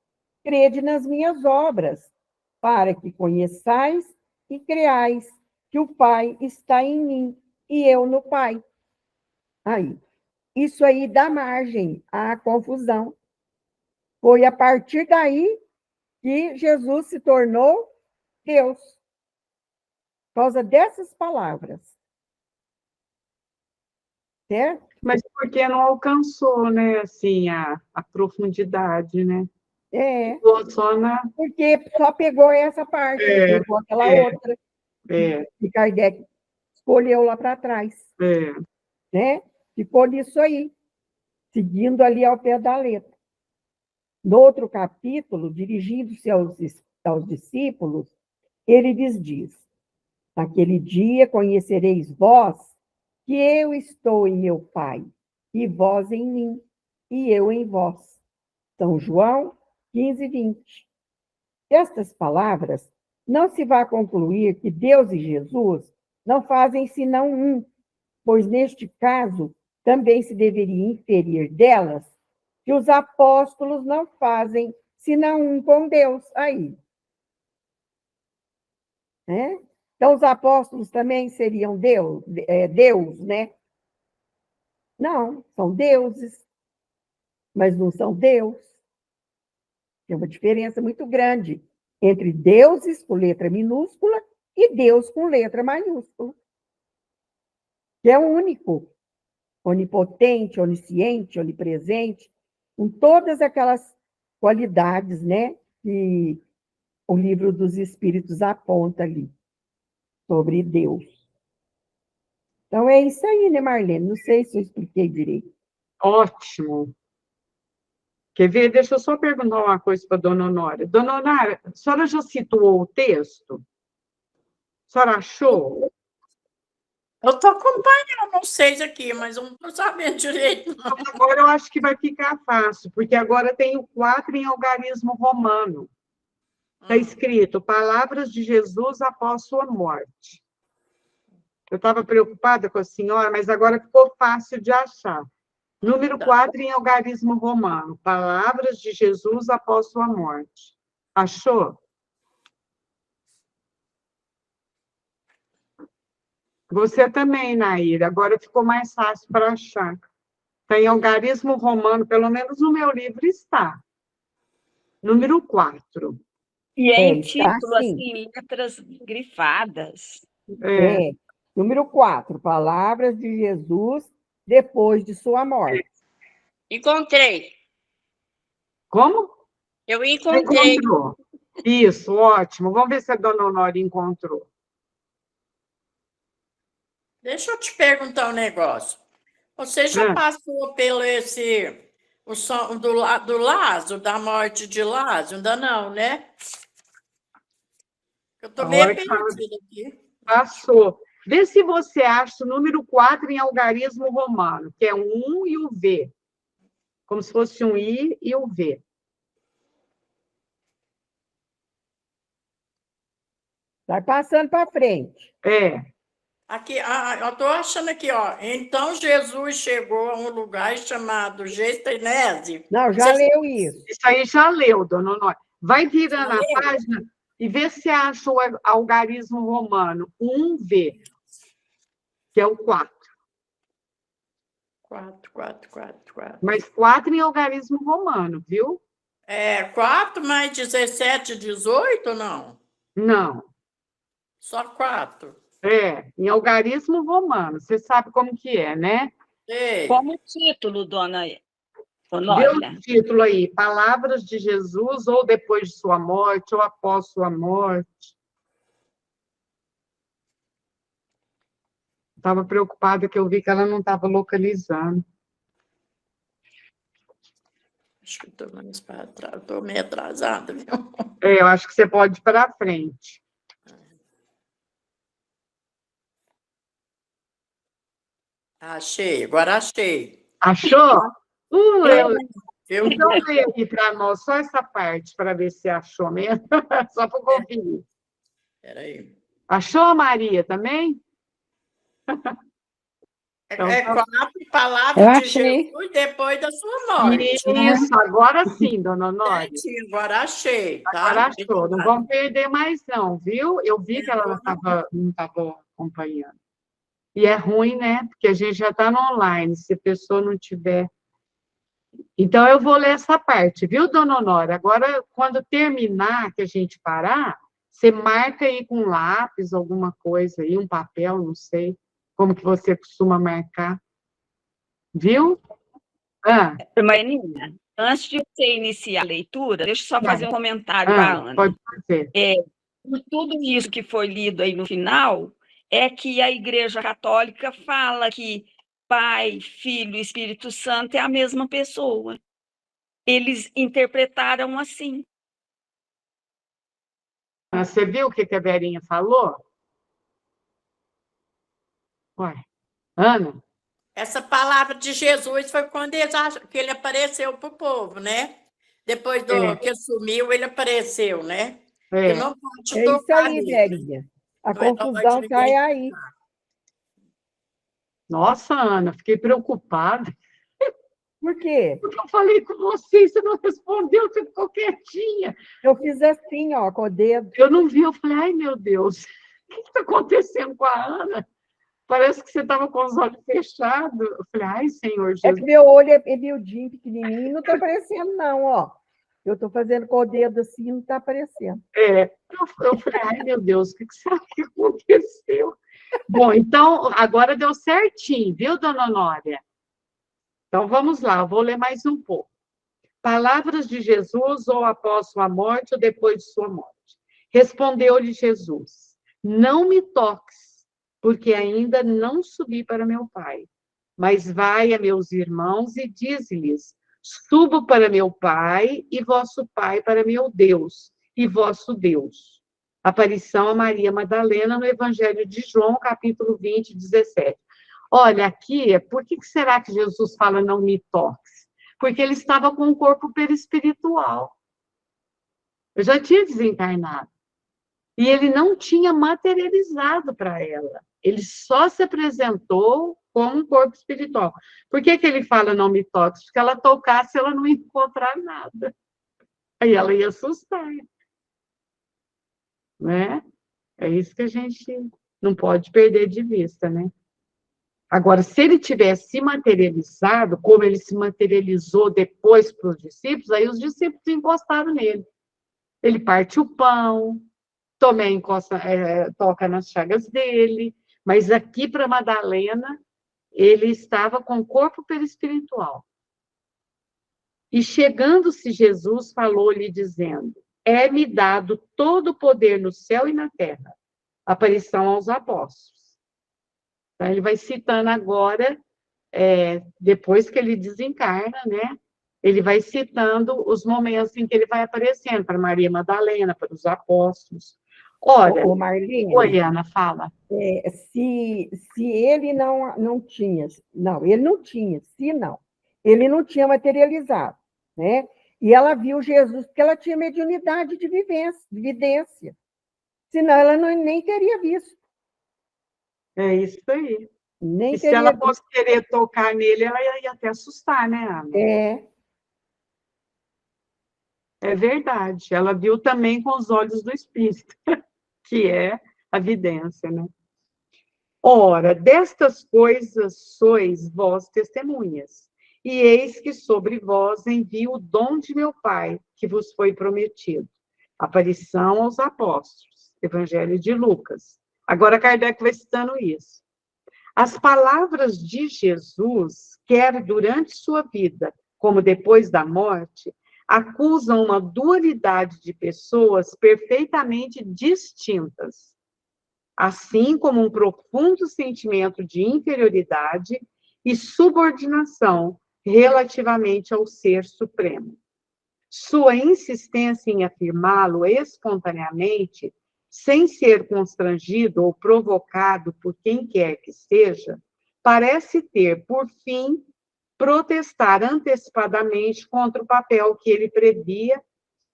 [SPEAKER 2] crede nas minhas obras, para que conheçais e creais que o Pai está em mim e eu no Pai. Aí, isso aí dá margem à confusão. Foi a partir daí que Jesus se tornou Deus. Por causa dessas palavras. Certo?
[SPEAKER 1] Mas porque não alcançou, né, assim, a profundidade, né?
[SPEAKER 2] É,
[SPEAKER 1] Ficou só na...
[SPEAKER 2] porque só pegou essa parte, não
[SPEAKER 1] É,
[SPEAKER 2] pegou aquela
[SPEAKER 1] é,
[SPEAKER 2] outra
[SPEAKER 1] é,
[SPEAKER 2] que Kardec escolheu lá para trás,
[SPEAKER 1] é.
[SPEAKER 2] né? Ficou nisso aí, seguindo ali ao pé da letra. No outro capítulo, dirigindo-se aos discípulos, ele lhes diz: naquele dia conhecereis vós que eu estou em meu Pai, e vós em mim, e eu em vós. São João 15, 20. Destas palavras, não se vai concluir que Deus e Jesus não fazem senão um, pois neste caso também se deveria inferir delas que os apóstolos não fazem senão um com Deus. Aí, né? Então, os apóstolos também seriam Deus, né? Não, são deuses, mas não são Deus. Tem uma diferença muito grande entre deuses com letra minúscula e Deus com letra maiúscula, que é o único, onipotente, onisciente, onipresente, com todas aquelas qualidades, né, que o livro dos Espíritos aponta ali sobre Deus. Então, é isso aí, né, Marlene? Não sei se eu expliquei direito.
[SPEAKER 1] Ótimo. Quer ver? Deixa eu só perguntar uma coisa para a dona Honória. Dona Honória, a senhora já situou o texto? A senhora achou?
[SPEAKER 4] Eu estou acompanhando vocês aqui, mas eu não estou sabendo direito, não.
[SPEAKER 1] Agora eu acho que vai ficar fácil, porque agora tem o 4 em algarismo romano. Está escrito, palavras de Jesus após sua morte. Eu estava preocupada com a senhora, mas agora ficou fácil de achar. Número 4 em algarismo romano, palavras de Jesus após sua morte. Achou? Você também, Naira. Agora ficou mais fácil para achar. Está em algarismo romano, pelo menos no meu livro está. Número 4.
[SPEAKER 3] E é em
[SPEAKER 2] Está
[SPEAKER 3] título,
[SPEAKER 2] assim.
[SPEAKER 3] assim, letras grifadas.
[SPEAKER 1] É.
[SPEAKER 2] Número 4, palavras de Jesus depois de sua morte.
[SPEAKER 4] Encontrei.
[SPEAKER 1] Como?
[SPEAKER 4] Eu encontrei.
[SPEAKER 1] Encontrou. Isso, ótimo. Vamos ver se a dona Honória encontrou.
[SPEAKER 4] Deixa eu te perguntar um negócio. Você já passou pelo o som do Lázaro, da morte de Lázaro? Ainda não, né? Eu estou meio perdida aqui.
[SPEAKER 1] Passou. Vê se você acha o número 4 em algarismo romano, que é o 1 e o V. Como se fosse um I e o V.
[SPEAKER 2] Vai passando para frente.
[SPEAKER 1] É.
[SPEAKER 4] Aqui, eu estou achando aqui, ó. Então Jesus chegou a um lugar chamado Gestenese.
[SPEAKER 2] Não, já leu isso.
[SPEAKER 1] Isso aí já leu, dona Honória. Vai virando a página e vê se acha o algarismo romano. 1V, que é o 4.
[SPEAKER 4] 4.
[SPEAKER 1] Mas 4 em algarismo romano, viu?
[SPEAKER 4] 4 mais 17, 18 ou não?
[SPEAKER 1] Não.
[SPEAKER 4] Só 4.
[SPEAKER 1] Em algarismo romano. Você sabe como que é, né?
[SPEAKER 4] Sei.
[SPEAKER 3] Como título, dona
[SPEAKER 1] Dê
[SPEAKER 3] Honória?
[SPEAKER 1] o título aí, Palavras de Jesus, ou depois de sua morte, ou após sua morte. Estava preocupada que eu vi que ela não estava localizando.
[SPEAKER 4] Acho que estou mais para trás. Estou meio atrasada, viu?
[SPEAKER 1] Eu acho que você pode ir para frente.
[SPEAKER 4] Achei, agora achei.
[SPEAKER 1] Achou?
[SPEAKER 4] Eu
[SPEAKER 1] Então, leia aqui para nós só essa parte, para ver se achou mesmo, só para conferir.
[SPEAKER 4] Peraí.
[SPEAKER 1] Achou, Maria, também? Então,
[SPEAKER 4] 4 palavras de Jesus depois da sua morte.
[SPEAKER 1] Isso, agora sim, dona Honória.
[SPEAKER 4] Agora achei, tá?
[SPEAKER 1] Agora achou. Não vamos perder mais, não, viu? Eu vi que ela não estava acompanhando. E é ruim, né? Porque a gente já está no online, se a pessoa não tiver. Então, eu vou ler essa parte, viu, dona Honória? Agora, quando terminar, que a gente parar, você marca aí com lápis, alguma coisa aí, um papel, não sei como que você costuma marcar. Viu? Ah,
[SPEAKER 3] Marleninha, antes de você iniciar a leitura, deixa eu só fazer um comentário para a Ana.
[SPEAKER 1] pode fazer.
[SPEAKER 3] Por tudo isso que foi lido aí no final, é que a Igreja Católica fala que Pai, Filho e Espírito Santo é a mesma pessoa. Eles interpretaram assim.
[SPEAKER 1] Você viu o que a Verinha falou? Ué, Ana?
[SPEAKER 4] Essa palavra de Jesus foi quando que ele apareceu para o povo, né? Depois que ele sumiu, ele apareceu, né?
[SPEAKER 1] É.
[SPEAKER 4] E não pode
[SPEAKER 2] É isso
[SPEAKER 4] tocar
[SPEAKER 2] aí,
[SPEAKER 4] nele.
[SPEAKER 2] Verinha. A
[SPEAKER 4] Não é normal de
[SPEAKER 2] confusão
[SPEAKER 4] ninguém.
[SPEAKER 2] cai aí.
[SPEAKER 1] Nossa, Ana, fiquei preocupada.
[SPEAKER 2] Por quê?
[SPEAKER 1] Porque eu falei com você, você não respondeu, você ficou quietinha.
[SPEAKER 2] Eu fiz assim, ó, com o dedo.
[SPEAKER 1] Eu não vi, eu falei, ai, meu Deus, o que está acontecendo com a Ana? Parece que você estava com os olhos fechados. Eu falei, ai, Senhor
[SPEAKER 2] É
[SPEAKER 1] Jesus.
[SPEAKER 2] que meu olho é miudinho, pequenininho, e não está aparecendo, não, ó. Eu estou fazendo com o dedo assim, não está aparecendo.
[SPEAKER 1] Eu falei, ai, meu Deus, o que será que aconteceu? Bom, então, agora deu certinho, viu, dona Honória? Então, vamos lá, eu vou ler mais um pouco. Palavras de Jesus, ou após sua morte, ou depois de sua morte. Respondeu-lhe Jesus, não me toques, porque ainda não subi para meu Pai. Mas vai a meus irmãos e dize-lhes, subo para meu Pai e vosso Pai para meu Deus e vosso Deus. Aparição a Maria Madalena no Evangelho de João, capítulo 20, 17. Olha, aqui, por que será que Jesus fala não me toques? Porque ele estava com o corpo perispiritual. Eu já tinha desencarnado. E ele não tinha materializado para ela. Ele só se apresentou como um corpo espiritual. Por que ele fala não me toques? Porque ela tocasse, ela não ia encontrar nada. Aí ela ia assustar. Né? É isso que a gente não pode perder de vista, né? Agora, se ele tivesse se materializado, como ele se materializou depois para os discípulos, aí os discípulos encostaram nele. Ele parte o pão, Tomé toca nas chagas dele, mas aqui para Madalena, ele estava com o corpo perispiritual. E chegando-se Jesus, falou-lhe dizendo, é-me dado todo o poder no céu e na terra. Aparição aos apóstolos. Então, ele vai citando agora, depois que ele desencarna, né? Ele vai citando os momentos em que ele vai aparecendo para Maria Madalena, para os apóstolos. Olha,
[SPEAKER 2] Marlene,
[SPEAKER 1] oi, Ana, fala.
[SPEAKER 2] Se ele não tinha, ele não tinha, ele não tinha materializado, né? E ela viu Jesus porque ela tinha mediunidade de vidência, senão ela nem teria visto.
[SPEAKER 1] É isso aí.
[SPEAKER 2] Nem
[SPEAKER 1] e
[SPEAKER 2] teria
[SPEAKER 1] se ela
[SPEAKER 2] visto.
[SPEAKER 1] fosse querer tocar nele, ela ia até assustar, né, Ana? É verdade. Ela viu também com os olhos do Espírito, que é a vidência, né? Ora, destas coisas sois vós testemunhas, e eis que sobre vós envio o dom de meu Pai, que vos foi prometido. Aparição aos apóstolos, Evangelho de Lucas. Agora Kardec vai citando isso. As palavras de Jesus, quer durante sua vida, como depois da morte, acusam uma dualidade de pessoas perfeitamente distintas, assim como um profundo sentimento de inferioridade e subordinação relativamente ao Ser Supremo. Sua insistência em afirmá-lo espontaneamente, sem ser constrangido ou provocado por quem quer que seja, parece ter, por fim, protestar antecipadamente contra o papel que ele previa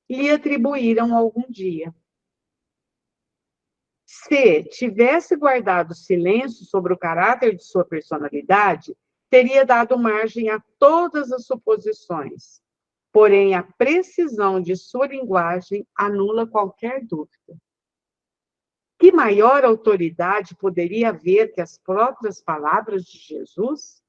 [SPEAKER 1] lhe atribuíram algum dia. Se tivesse guardado silêncio sobre o caráter de sua personalidade, teria dado margem a todas as suposições. Porém, a precisão de sua linguagem anula qualquer dúvida. Que maior autoridade poderia haver que as próprias palavras de Jesus?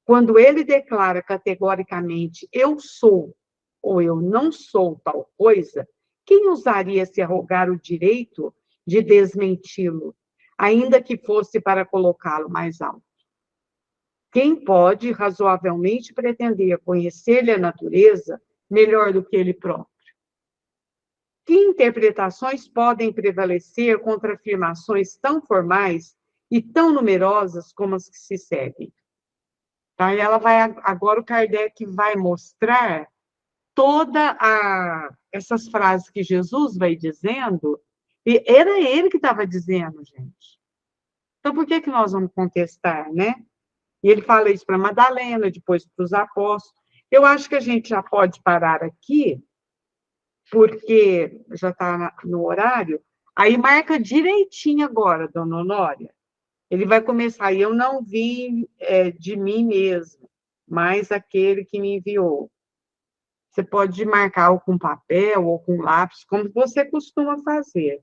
[SPEAKER 1] Quando ele declara categoricamente, eu sou, ou eu não sou tal coisa, quem ousaria se arrogar o direito de desmenti-lo, ainda que fosse para colocá-lo mais alto? Quem pode razoavelmente pretender conhecer-lhe a natureza melhor do que ele próprio? Que interpretações podem prevalecer contra afirmações tão formais e tão numerosas como as que se seguem? Tá? E agora o Kardec vai mostrar essas frases que Jesus vai dizendo, e era ele que estava dizendo, gente. Então, por que nós vamos contestar, né? E ele fala isso para Madalena, depois para os apóstolos. Eu acho que a gente já pode parar aqui, porque já está no horário. Aí marca direitinho agora, dona Honória. Ele vai começar, e eu não vim de mim mesmo, mas aquele que me enviou. Você pode marcar ou com papel ou com lápis, como você costuma fazer.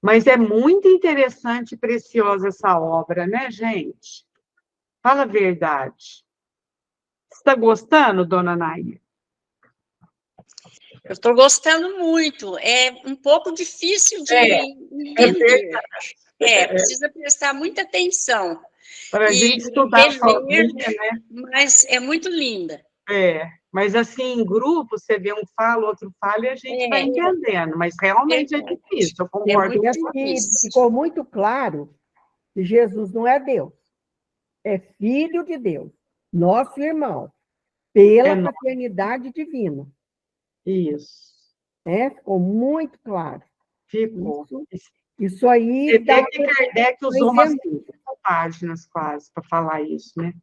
[SPEAKER 1] Mas é muito interessante e preciosa essa obra, né, gente? Fala a verdade. Você está gostando, dona Nair?
[SPEAKER 6] Eu estou gostando muito. É um pouco difícil de entender. Precisa prestar muita atenção.
[SPEAKER 1] Para a gente estudar sozinha, né?
[SPEAKER 6] Mas é muito linda.
[SPEAKER 1] Mas assim, em grupo, você vê um fala, outro fala, e a gente vai entendendo. Mas realmente é difícil, eu concordo com
[SPEAKER 2] você. Ficou muito claro que Jesus não é Deus. É filho de Deus, nosso irmão, pela paternidade divina.
[SPEAKER 1] Isso.
[SPEAKER 2] Ficou muito claro.
[SPEAKER 1] Ficou.
[SPEAKER 2] Isso aí...
[SPEAKER 1] Você vê que Kardec usou umas 5 páginas quase para falar isso, né?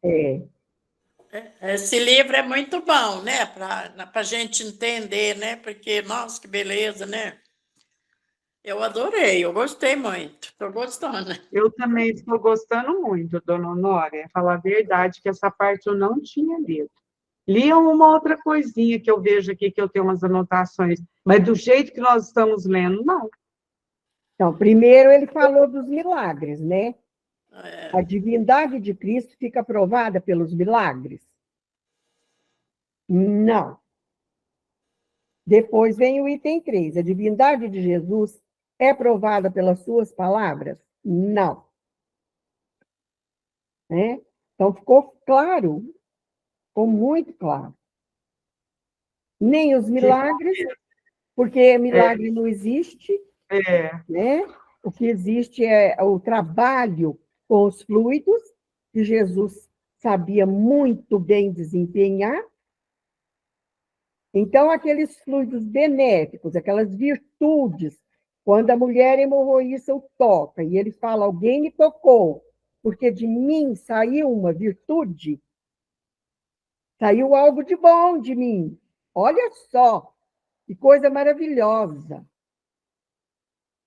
[SPEAKER 4] Esse livro é muito bom, né? Para a gente entender, né? Porque, nossa, que beleza, né? Eu adorei, eu gostei muito. Estou gostando.
[SPEAKER 1] Eu também estou gostando muito, dona Honória. Falar a verdade, que essa parte eu não tinha lido. Li uma outra coisinha que eu vejo aqui, que eu tenho umas anotações, mas do jeito que nós estamos lendo, não.
[SPEAKER 2] Então, primeiro ele falou dos milagres, né? A divindade de Cristo fica provada pelos milagres? Não. Depois vem o item 3. A divindade de Jesus é provada pelas suas palavras? Não. Então, ficou claro, ficou muito claro. Nem os milagres, porque milagre não existe, né? O que existe é o trabalho com os fluidos, que Jesus sabia muito bem desempenhar. Então, aqueles fluidos benéficos, aquelas virtudes, quando a mulher hemorroísta o toca, e ele fala, alguém me tocou, porque de mim saiu uma virtude, saiu algo de bom de mim. Olha só, que coisa maravilhosa.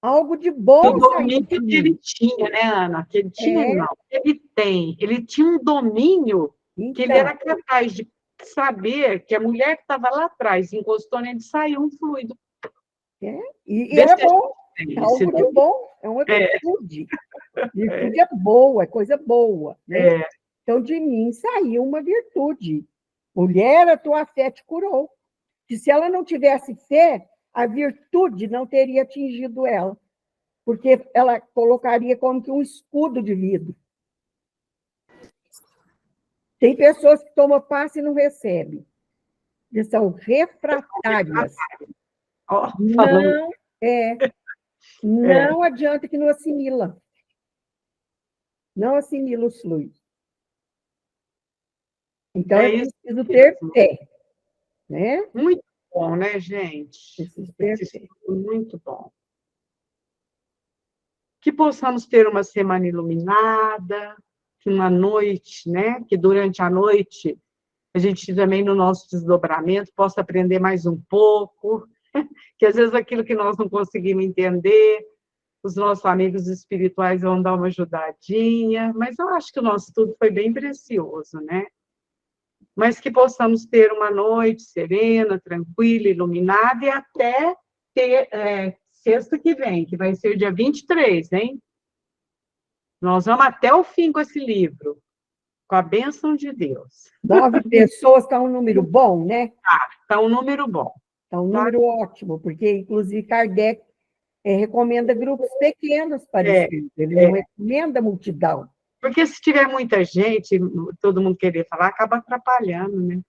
[SPEAKER 2] Algo de bom.
[SPEAKER 1] O domínio que ele tinha, né, Ana? Que ele tinha, não. Ele tem. Ele tinha um domínio que ele era capaz de saber que a mulher que estava lá atrás encostou nele, saiu um fluido.
[SPEAKER 2] E era bom. Algo de bom. É uma virtude. Virtude é boa, é coisa boa. Né? Então, de mim saiu uma virtude. Mulher, a tua fé te curou. Que se ela não tivesse fé, a virtude não teria atingido ela, porque ela colocaria como que um escudo de vidro. Tem pessoas que tomam passe e não recebem. Eles são refratárias. Não adianta que não assimila. Não assimila os fluidos. Então, é preciso ter fé. Né?
[SPEAKER 1] Muito bom, né, gente? Muito bom. Que possamos ter uma semana iluminada, que uma noite, né? Que durante a noite a gente também, no nosso desdobramento, possa aprender mais um pouco, que às vezes aquilo que nós não conseguimos entender, os nossos amigos espirituais vão dar uma ajudadinha, mas eu acho que o nosso estudo foi bem precioso, né? Mas que possamos ter uma noite serena, tranquila, iluminada, e até ter, sexta que vem, que vai ser dia 23, hein? Nós vamos até o fim com esse livro, com a bênção de Deus.
[SPEAKER 2] 9 pessoas está um número bom, né?
[SPEAKER 1] Está um número bom.
[SPEAKER 2] Está um número ótimo, porque, inclusive, Kardec recomenda grupos pequenos para estudo, ele não recomenda multidão.
[SPEAKER 1] Porque se tiver muita gente, todo mundo querer falar, acaba atrapalhando, né?